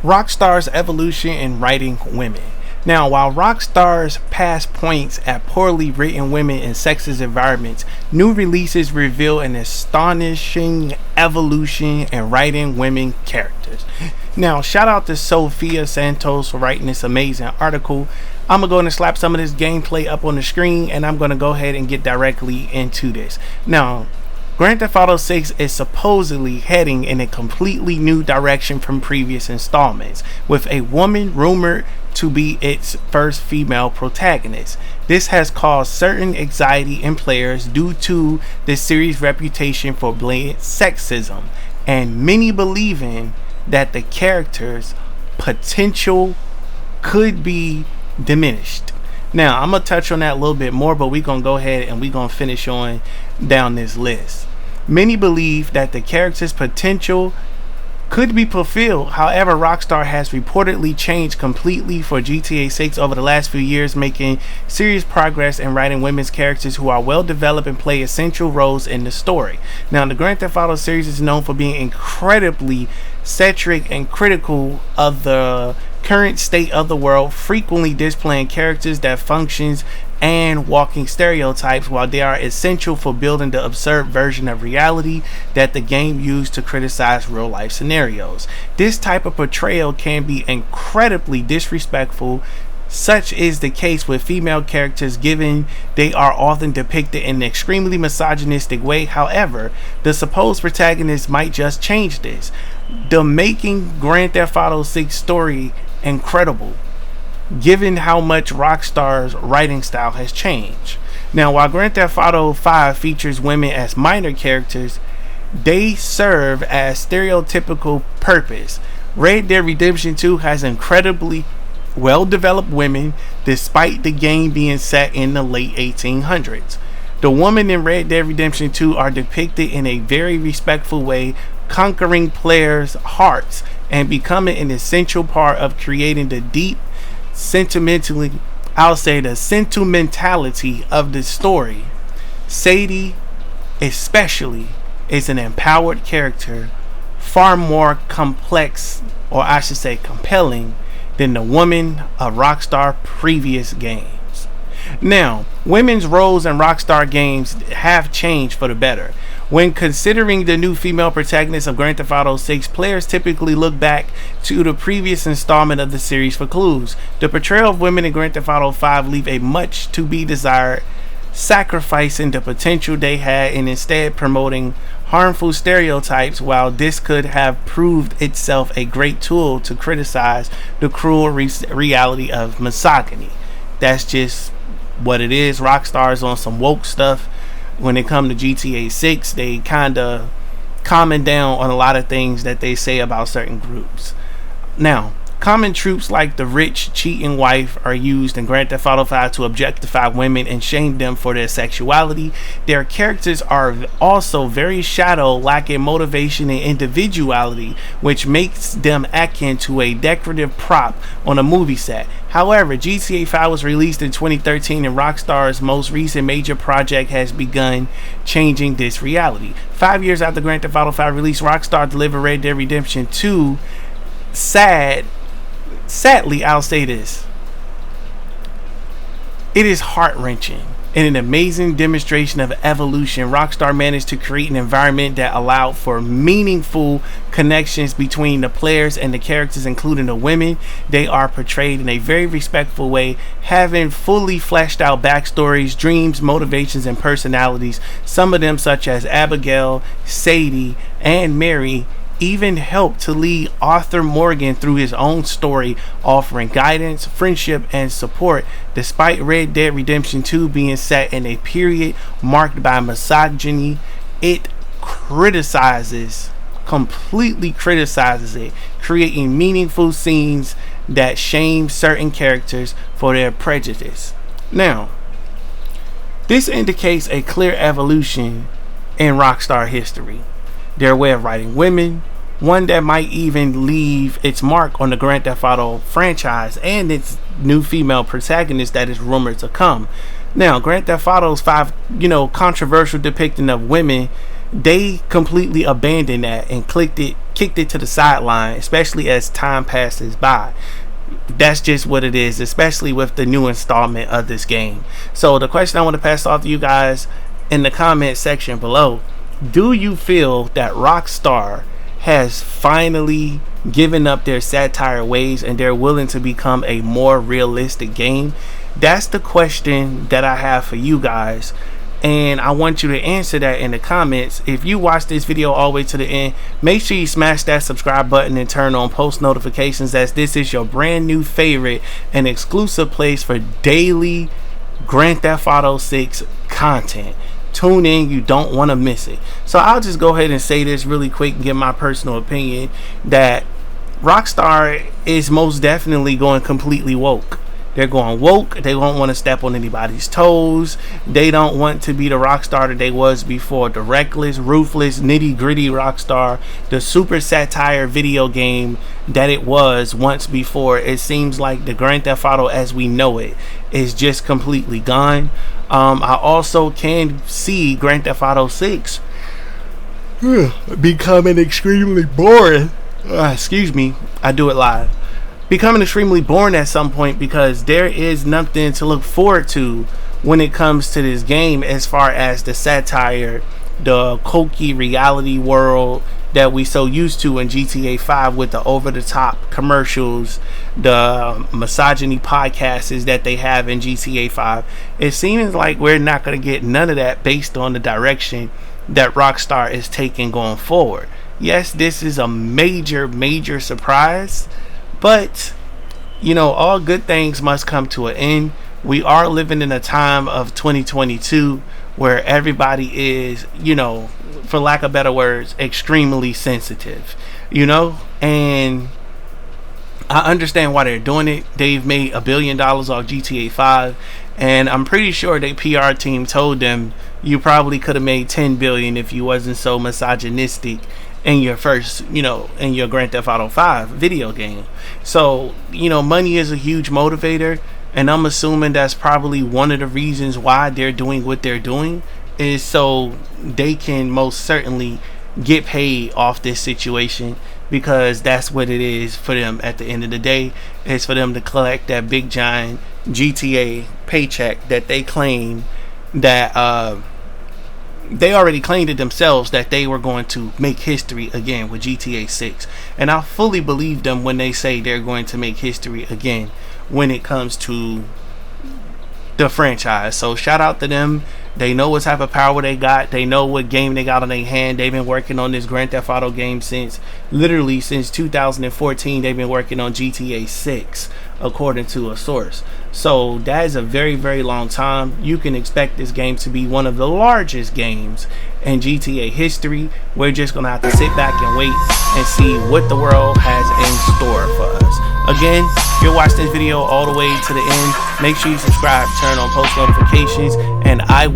Rockstar's evolution in writing women. Now, while Rockstar's past points at poorly written women in sexist environments, new releases reveal an astonishing evolution in writing women characters. Now, shout out to Sophia Santos for writing this amazing article. I'm going to slap some of this gameplay up on the screen, and I'm going to go ahead and get directly into this. Now, Grand Theft Auto 6 is supposedly heading in a completely new direction from previous installments, with a woman rumored to be its first female protagonist. This has caused certain anxiety in players due to the series' reputation for blatant sexism, and many believing that the character's potential could be diminished. Now, I'm going to touch on that a little bit more, but we're going to go ahead and we're going to finish on down this list. Many believe that the character's potential could be fulfilled. However, Rockstar has reportedly changed completely for GTA 6 over the last few years, making serious progress in writing women's characters who are well developed and play essential roles in the story. Now, the Grand Theft Auto series is known for being incredibly centric and critical of the current state of the world, frequently displaying characters that functions and walking stereotypes, while they are essential for building the absurd version of reality that the game used to criticize real life scenarios. This type of portrayal can be incredibly disrespectful. Such is the case with female characters, given they are often depicted in an extremely misogynistic way. However, the supposed protagonist might just change this, the making Grand Theft Auto 6 story incredible, given how much Rockstar's writing style has changed. Now, while Grand Theft Auto 5 features women as minor characters, they serve as stereotypical purpose. Red Dead Redemption 2 has incredibly well-developed women, despite the game being set in the late 1800s. The women in Red Dead Redemption 2 are depicted in a very respectful way, conquering players' hearts and becoming an essential part of creating the deep sentimentality of the story. Sadie, especially, is an empowered character, far more complex, or I should say compelling, than the women of Rockstar previous games. Now, women's roles in Rockstar games have changed for the better. When considering the new female protagonist of Grand Theft Auto 6, players typically look back to the previous installment of the series for clues. The portrayal of women in Grand Theft Auto 5 leave a much to be desired, sacrificing the potential they had and instead promoting harmful stereotypes. While this could have proved itself a great tool to criticize the cruel reality of misogyny, that's just what it is. Rockstar's on some woke stuff. When it comes to GTA 6, they kind of calming down on a lot of things that they say about certain groups. Now, common tropes like the rich cheating wife are used in Grand Theft Auto 5 to objectify women and shame them for their sexuality. Their characters are also very shallow, lacking motivation and individuality, which makes them akin to a decorative prop on a movie set. However, GTA 5 was released in 2013, and Rockstar's most recent major project has begun changing this reality. 5 years after Grand Theft Auto 5 release, Rockstar delivered Red Dead Redemption 2. Sadly, I'll say this. It is heart-wrenching. In an amazing demonstration of evolution, Rockstar managed to create an environment that allowed for meaningful connections between the players and the characters, including the women. They are portrayed in a very respectful way, having fully fleshed out backstories, dreams, motivations, and personalities. Some of them, such as Abigail, Sadie, and Mary, even helped to lead Arthur Morgan through his own story, offering guidance, friendship, and support. Despite Red Dead Redemption 2 being set in a period marked by misogyny, it completely criticizes it, creating meaningful scenes that shame certain characters for their prejudice. Now, this indicates a clear evolution in Rockstar history. Their way of writing women, one that might even leave its mark on the Grand Theft Auto franchise and its new female protagonist that is rumored to come. Now, Grand Theft Auto's 5, controversial depicting of women, they completely abandoned that and kicked it to the sideline, especially as time passes by. That's just what it is, especially with the new installment of this game. So the question I want to pass off to you guys in the comment section below: do you feel that Rockstar has finally given up their satire ways and they're willing to become a more realistic game? That's the question that I have for you guys, and I want you to answer that in the comments. If you watch this video all the way to the end, make sure you smash that subscribe button and turn on post notifications, as this is your brand new favorite and exclusive place for daily Grand Theft Auto 6 content. Tune in, you don't want to miss it. So I'll just go ahead and say this really quick and give my personal opinion that Rockstar is most definitely going completely woke. They're going woke. They don't want to step on anybody's toes. They don't want to be the Rockstar that they was before. The reckless, ruthless, nitty-gritty Rockstar. The super satire video game that it was once before. It seems like the Grand Theft Auto as we know it is just completely gone. I also can see Grand Theft Auto 6 becoming extremely boring. Excuse me, I do it live. Becoming extremely boring at some point, because there is nothing to look forward to when it comes to this game as far as the satire, the cokey reality world that we so used to in GTA 5 with the over-the-top commercials, the misogyny podcasts that they have in GTA 5. It seems like we're not going to get none of that based on the direction that Rockstar is taking going forward. Yes, this is a major surprise, but you know, all good things must come to an end. We are living in a time of 2022 where everybody is, you know, for lack of better words, extremely sensitive, you know, and I understand why they're doing it. They've made $1 billion off GTA 5, and I'm pretty sure their PR team told them you probably could have made $10 billion if you wasn't so misogynistic in your first, you know, in your Grand Theft Auto 5 video game. So, you know, money is a huge motivator, and I'm assuming that's probably one of the reasons why they're doing what they're doing, is so they can most certainly get paid off this situation, because that's what it is for them at the end of the day. It's for them to collect that big giant GTA paycheck that they claim that they already claimed it themselves, that they were going to make history again with GTA 6. And I fully believe them when they say they're going to make history again when it comes to the franchise. So shout out to them. They know what type of power they got. They know what game they got on their hand. They've been working on this Grand Theft Auto game since 2014. They've been working on GTA 6 according to a source. So that is a very long time. You can expect this game to be one of the largest games in GTA history. We're just gonna have to sit back and wait and see what the world has in store for us. Again, if you're watching this video all the way to the end, make sure you subscribe, turn on post notifications, and I